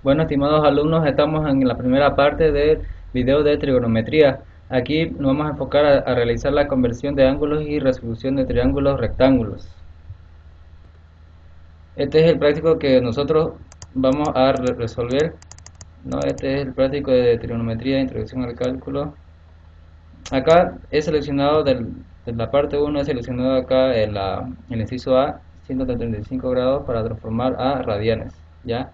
Bueno, estimados alumnos, estamos en la primera parte del video de trigonometría. Aquí nos vamos a enfocar a realizar la conversión de ángulos y resolución de triángulos rectángulos. Este es el práctico que nosotros vamos a resolver, ¿no? Este es el práctico de trigonometría, introducción al cálculo. Acá he seleccionado de la parte 1, he seleccionado acá el inciso A, 135 grados para transformar a radianes, ¿ya?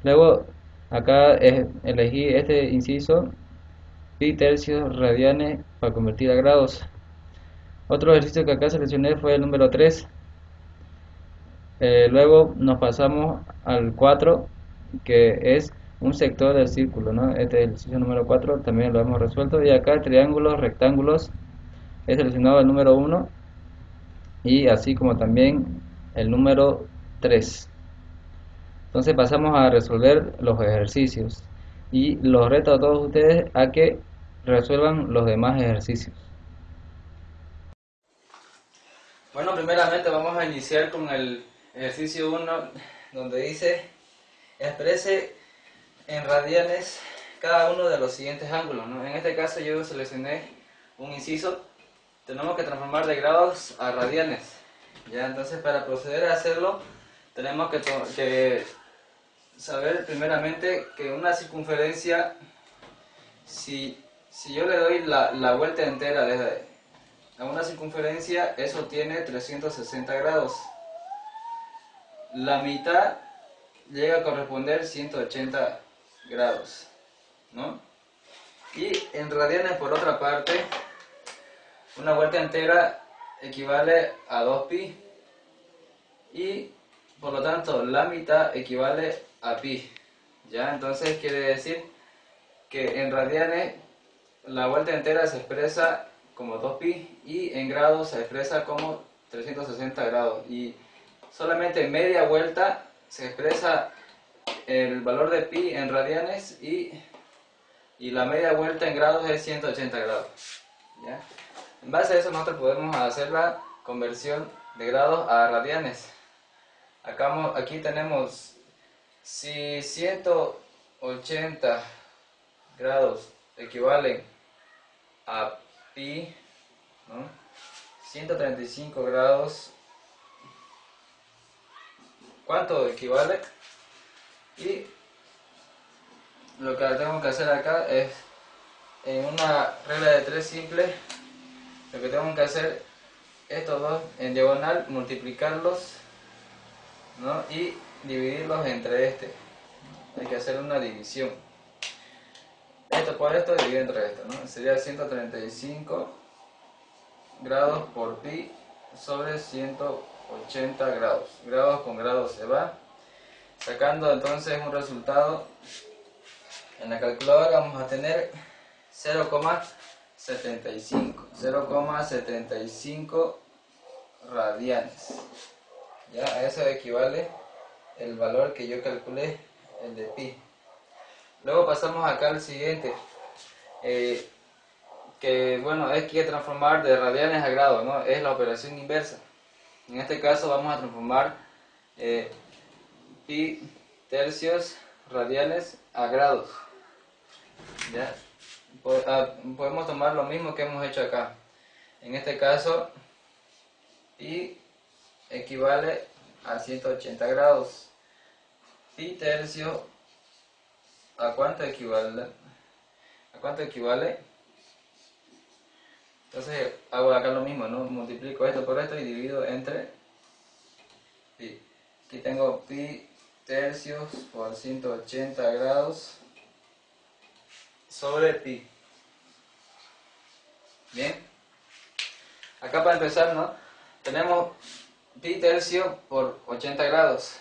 Luego acá elegí este inciso, pi tercios radianes para convertir a grados. Otro ejercicio que acá seleccioné fue el número 3. Luego nos pasamos al 4, que es un sector del círculo, ¿no? Este es el ejercicio número 4, también lo hemos resuelto. Y acá triángulos, rectángulos, he seleccionado el número 1 y así como también el número 3. Entonces pasamos a resolver los ejercicios y los reto a todos ustedes a que resuelvan los demás ejercicios. Bueno, primeramente vamos a iniciar con el ejercicio 1, donde dice: exprese en radianes cada uno de los siguientes ángulos, ¿no? En este caso yo seleccioné un inciso. Tenemos que transformar de grados a radianes, ¿ya? Entonces, para proceder a hacerlo tenemos que saber primeramente que una circunferencia, si yo le doy la vuelta entera a una circunferencia, eso tiene 360 grados. La mitad llega a corresponder 180 grados, ¿no? Y en radianes, por otra parte, una vuelta entera equivale a 2pi y por lo tanto la mitad equivale a pi, ¿ya? Entonces quiere decir que en radianes la vuelta entera se expresa como 2pi y en grados se expresa como 360 grados, y solamente media vuelta se expresa el valor de pi en radianes y la media vuelta en grados es 180 grados, ¿ya? En base a eso nosotros podemos hacer la conversión de grados a radianes. Aquí tenemos, si 180 grados equivalen a pi, ¿no? 135 grados, ¿cuánto equivale? Y lo que tengo que hacer acá es, en una regla de 3 simple, lo que tengo que hacer, estos dos en diagonal, multiplicarlos, ¿no? Y dividirlos entre este. Hay que hacer una división. Esto por esto dividido entre esto, ¿no? Sería 135 grados por pi sobre 180 grados. Grados con grados se va, sacando entonces un resultado. En la calculadora vamos a tener 0,75 radianes. Ya, a eso equivale el valor que yo calculé, el de pi. Luego pasamos acá al siguiente, que bueno, es que transformar de radianes a grados, ¿no? Es la operación inversa. En este caso vamos a transformar pi tercios radianes a grados, ¿ya? Podemos tomar lo mismo que hemos hecho acá. En este caso, pi equivale a 180 grados. Pi tercio, ¿a cuánto equivale? ¿A cuánto equivale? Entonces hago acá lo mismo, ¿no? Multiplico esto por esto y divido entre pi. Aquí tengo pi tercios por 180 grados sobre pi. Bien. Acá para empezar, ¿no? Tenemos pi tercio por 80 grados.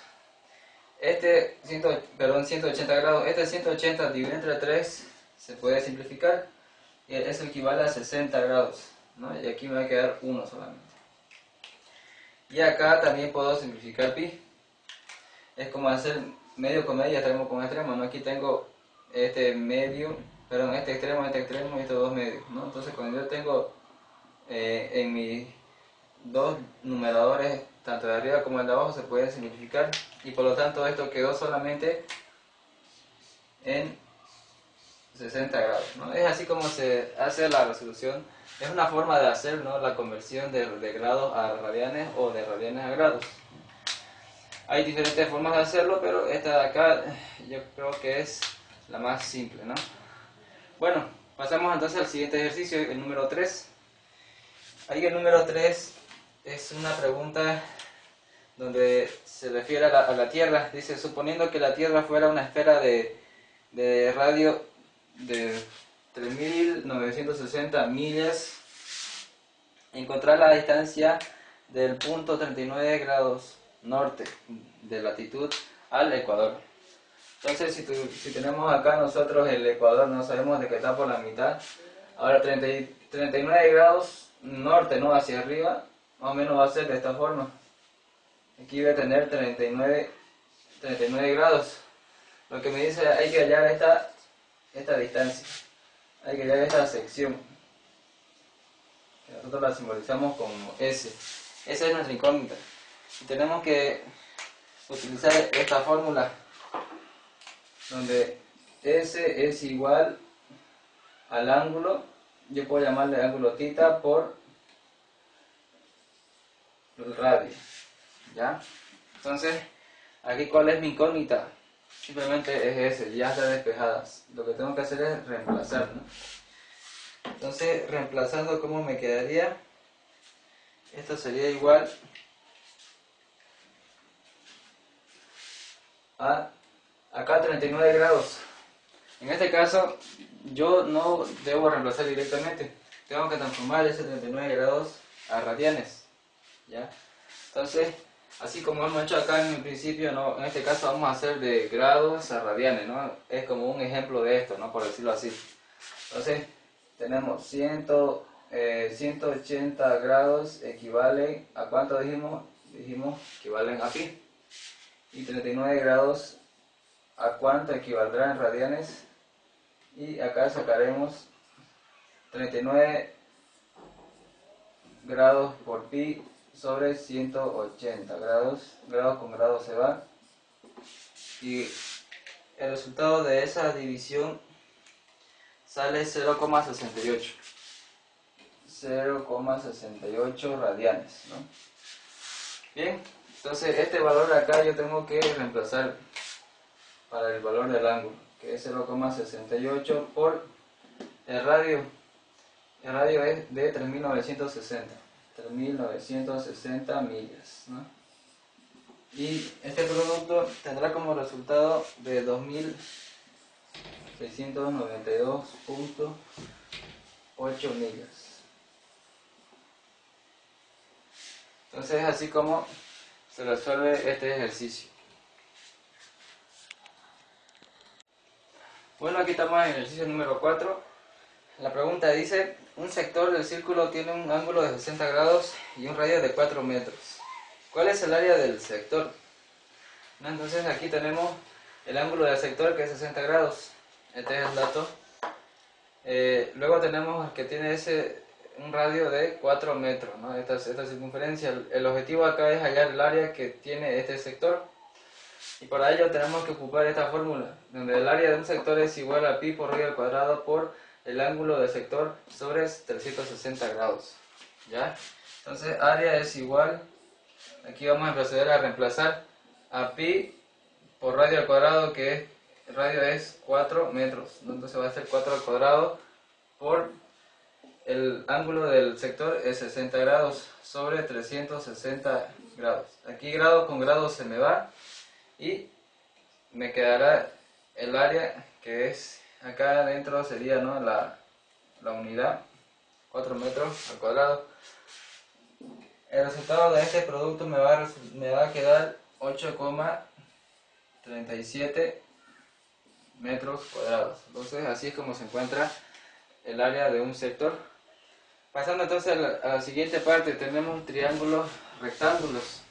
180 grados, este 180 dividido entre 3 se puede simplificar y eso equivale a 60 grados, ¿no? Y aquí me va a quedar 1 solamente. Y acá también puedo simplificar pi. Es como hacer medio con medio, extremo con extremo, ¿no? Aquí tengo este extremo y estos dos medios, ¿no? Entonces cuando yo tengo en mis dos numeradores, tanto de arriba como el de abajo, se pueden simplificar y por lo tanto esto quedó solamente en 60 grados, ¿no? Es así como se hace la resolución. Es una forma de hacer, ¿no?, la conversión de grados a radianes o de radianes a grados. Hay diferentes formas de hacerlo, pero esta de acá yo creo que es la más simple, ¿no? Bueno, pasamos entonces al siguiente ejercicio, el número 3. Ahí el número 3 es una pregunta donde se refiere a la Tierra. Dice, suponiendo que la Tierra fuera una esfera de radio de 3.960 millas, encontrar la distancia del punto 39 grados norte de latitud al Ecuador. Entonces, si tenemos acá nosotros el Ecuador, no sabemos de qué está por la mitad. Ahora 39 grados norte, ¿no?, hacia arriba, más o menos va a ser de esta forma. Aquí voy a tener 39 grados. Lo que me dice, hay que hallar esta distancia, hay que hallar esta sección, que nosotros la simbolizamos como S. Esa es nuestra incógnita. Y tenemos que utilizar esta fórmula, donde S es igual al ángulo, yo puedo llamarle ángulo θ por el radio, ¿ya? Entonces, aquí ¿cuál es mi incógnita? Simplemente es S, ya está despejada. Lo que tengo que hacer es reemplazar, ¿no? Entonces, reemplazando, ¿cómo me quedaría? Esto sería igual a acá 39 grados. En este caso, yo no debo reemplazar directamente. Tengo que transformar ese 39 grados a radianes, ¿ya? Entonces, así como hemos hecho acá en el principio, ¿no?, en este caso vamos a hacer de grados a radianes, ¿no? Es como un ejemplo de esto, ¿no?, por decirlo así. Entonces, tenemos 180 grados equivalen a ¿cuánto dijimos? Dijimos equivalen a pi. Y 39 grados, ¿a cuánto equivaldrá en radianes? Y acá sacaremos 39 grados por pi sobre 180 grados. Grados con grados se van. Y el resultado de esa división sale 0,68. 0,68 radianes, ¿no? Bien, entonces este valor acá yo tengo que reemplazar para el valor del ángulo, que es 0,68 por el radio. El radio es de 3.960 millas, ¿no? Y este producto tendrá como resultado de 2.692.8 millas. Entonces, así como se resuelve este ejercicio. Bueno, aquí estamos en el ejercicio número 4. La pregunta dice, un sector del círculo tiene un ángulo de 60 grados y un radio de 4 metros. ¿Cuál es el área del sector? ¿No? Entonces aquí tenemos el ángulo del sector, que es 60 grados. Este es el dato. Luego tenemos que tiene un radio de 4 metros, ¿no? Esta circunferencia. El objetivo acá es hallar el área que tiene este sector. Y para ello tenemos que ocupar esta fórmula, donde el área de un sector es igual a pi por radio al cuadrado por el ángulo del sector sobre 360 grados. ¿Ya? Entonces área es igual, aquí vamos a proceder a reemplazar a pi por radio al cuadrado, que el radio es 4 metros, ¿no? Entonces va a ser 4 al cuadrado por el ángulo del sector es 60 grados sobre 360 grados. Aquí grado con grado se me va y me quedará el área, que es acá adentro sería, ¿no?, la unidad, 4 metros al cuadrado. El resultado de este producto me va a quedar 8,37 metros cuadrados. Entonces así es como se encuentra el área de un sector. Pasando entonces a la siguiente parte, tenemos triángulos rectángulos.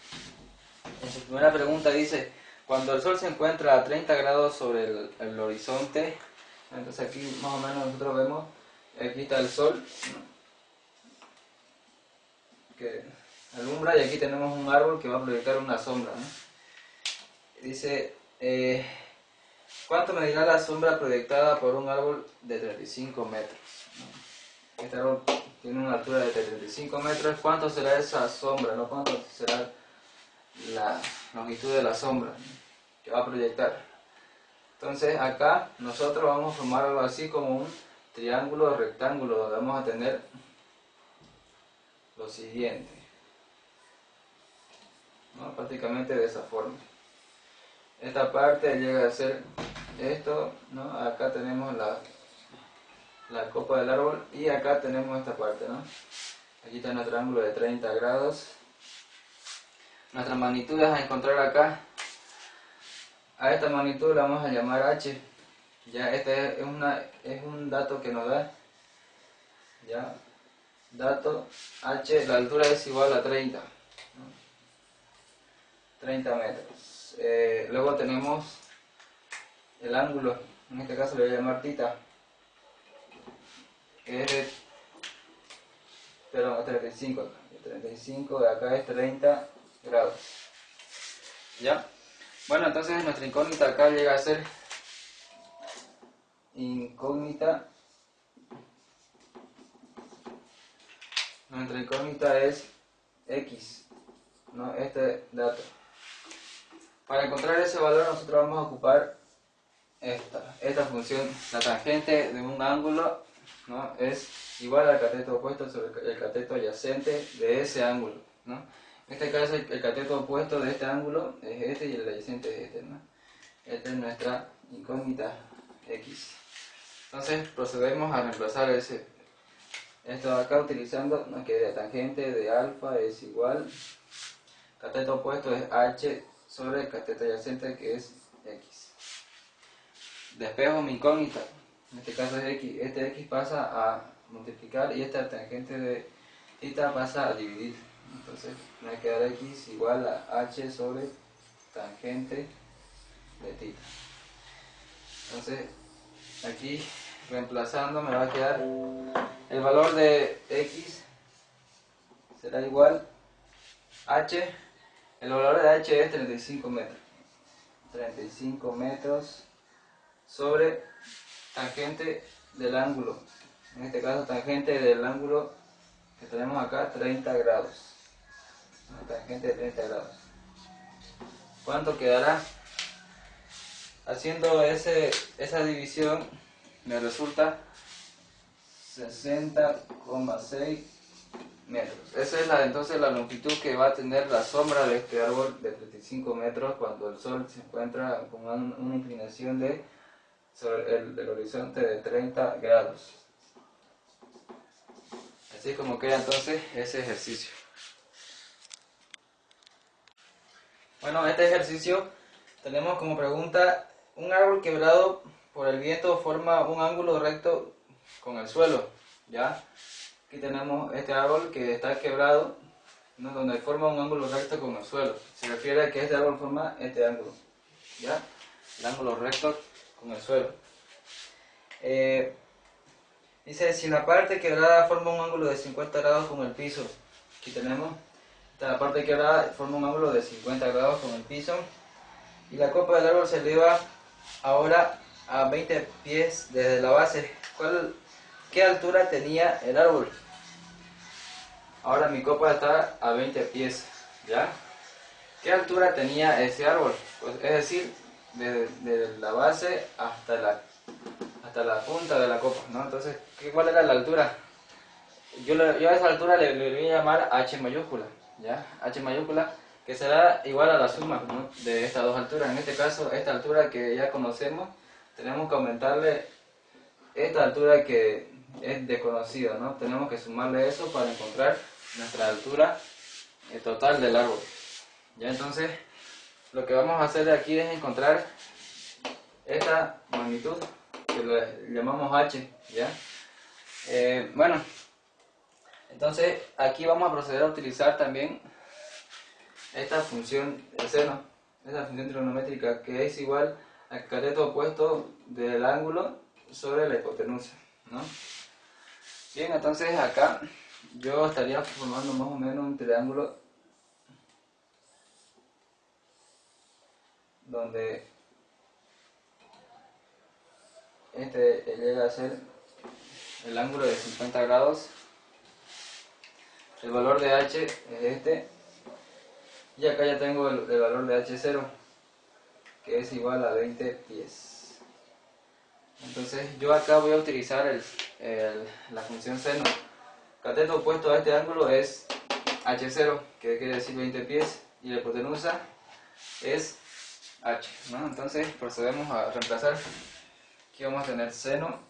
En su primera pregunta dice, cuando el Sol se encuentra a 30 grados sobre el horizonte, entonces aquí más o menos nosotros vemos, aquí está el Sol, ¿no?, que alumbra, y aquí tenemos un árbol que va a proyectar una sombra, ¿no? Dice, ¿Cuánto medirá la sombra proyectada por un árbol de 35 metros? Este árbol tiene una altura de 35 metros. ¿Cuánto será esa sombra? ¿No? ¿Cuánto será la longitud de la sombra que va a proyectar? Entonces acá nosotros vamos a formar algo así como un triángulo o rectángulo, donde vamos a tener lo siguiente, ¿no? Prácticamente de esa forma. Esta parte llega a ser esto, ¿no? Acá tenemos la copa del árbol y acá tenemos esta parte, ¿no? Aquí está nuestro ángulo de 30 grados. Nuestra magnitud es a encontrar acá. A esta magnitud la vamos a llamar H. Ya, este es un dato que nos da. Ya, dato H, la altura es igual a 30, ¿no? 30 metros. Luego tenemos el ángulo, en este caso le voy a llamar θ, que es de, perdón, 35, 35 de acá es 30 grados. ¿Ya? Bueno, entonces nuestra incógnita acá llega a ser incógnita. Nuestra incógnita es X, ¿no? Este dato. Para encontrar ese valor nosotros vamos a ocupar esta función. La tangente de un ángulo, ¿no? Es igual al cateto opuesto sobre el cateto adyacente de ese ángulo, ¿no? En este caso el cateto opuesto de este ángulo es este y el adyacente es este, ¿no? Esta es nuestra incógnita X. Entonces procedemos a reemplazar esto de acá utilizando, ¿no? Que la tangente de alfa es igual, cateto opuesto es H sobre el cateto adyacente que es X. Despejo mi incógnita, en este caso es X, este X pasa a multiplicar y esta tangente de θ pasa a dividir. Entonces me va a quedar X igual a H sobre tangente de θ. Entonces aquí reemplazando me va a quedar el valor de X será igual H, el valor de H es 35 metros. 35 metros sobre tangente del ángulo. En este caso tangente del ángulo que tenemos acá 30 grados. Tangente de 30 grados. ¿Cuánto quedará? Haciendo esa división me resulta 60,6 metros. Esa es entonces la longitud que va a tener la sombra de este árbol de 35 metros cuando el sol se encuentra con una inclinación sobre el horizonte de 30 grados. Así es como queda entonces ese ejercicio. Bueno, este ejercicio tenemos como pregunta: un árbol quebrado por el viento forma un ángulo recto con el suelo, ¿ya? Aquí tenemos este árbol que está quebrado, ¿no? Donde forma un ángulo recto con el suelo. Se refiere a que este árbol forma este ángulo, ¿ya? El ángulo recto con el suelo. Dice, si la parte quebrada forma un ángulo de 50 grados con el piso, aquí tenemos, la parte quebrada forma un ángulo de 50 grados con el piso, y la copa del árbol se eleva ahora a 20 pies desde la base. ¿Qué altura tenía el árbol? Ahora mi copa está a 20 pies, ¿ya? ¿Qué altura tenía ese árbol? Pues, es decir, desde la base hasta la punta de la copa, ¿no? Entonces, ¿cuál era la altura? Yo a esa altura le voy a llamar H mayúscula, ¿ya? H mayúscula, que será igual a la suma, ¿no? De estas dos alturas. En este caso, esta altura que ya conocemos, tenemos que aumentarle esta altura que es desconocida, ¿no? Tenemos que sumarle eso para encontrar nuestra altura total del árbol. Ya, entonces lo que vamos a hacer aquí es encontrar esta magnitud que le llamamos H, ¿ya? Bueno, entonces aquí vamos a proceder a utilizar también esta función de seno, esta función trigonométrica que es igual al cateto opuesto del ángulo sobre la hipotenusa, ¿no? Bien, entonces acá yo estaría formando más o menos un triángulo donde este llega a ser el ángulo de 50 grados. El valor de H es este. Y acá ya tengo el valor de H0, que es igual a 20 pies. Entonces yo acá voy a utilizar la función seno. Cateto opuesto a este ángulo es H0, que quiere decir 20 pies, y la hipotenusa es H, ¿no? Entonces procedemos a reemplazar. Aquí vamos a tener seno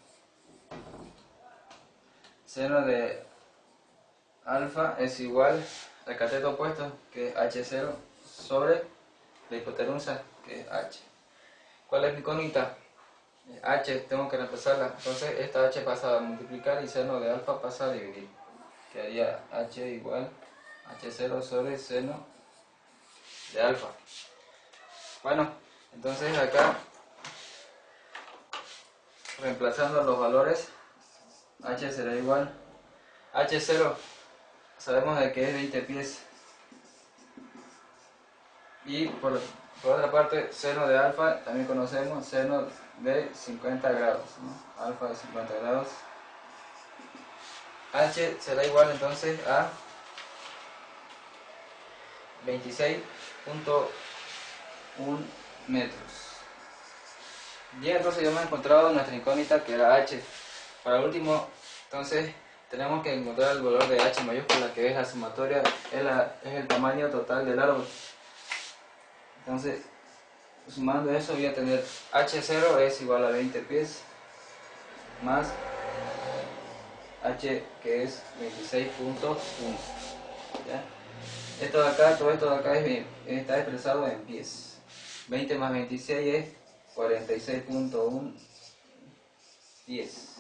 de alfa es igual al cateto opuesto, que es H0, sobre la hipotenusa, que es H. ¿Cuál es mi incógnita? H tengo que reemplazarla, entonces esta H pasa a multiplicar y seno de alfa pasa a dividir. Quedaría H igual H0 sobre seno de alfa. Bueno, entonces acá, reemplazando los valores, H será igual H0, sabemos de que es 20 pies, y por otra parte seno de alfa también conocemos, seno de 50 grados, ¿no? Alfa de 50 grados. H será igual entonces a 26.1 metros. Bien, entonces ya hemos encontrado nuestra incógnita, que era H. Para último, entonces tenemos que encontrar el valor de H mayúscula, que es la sumatoria, es el tamaño total del árbol. Entonces, sumando eso voy a tener H0 es igual a 20 pies, más H, que es 26.1. Esto de acá, todo esto de acá está expresado en pies. 20 más 26 es 46.1 pies.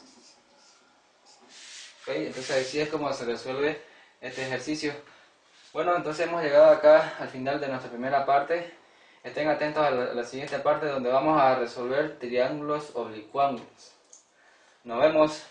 Okay, entonces así es como se resuelve este ejercicio. Bueno, entonces hemos llegado acá al final de nuestra primera parte. Estén atentos a la siguiente parte, donde vamos a resolver triángulos oblicuángulos. Nos vemos.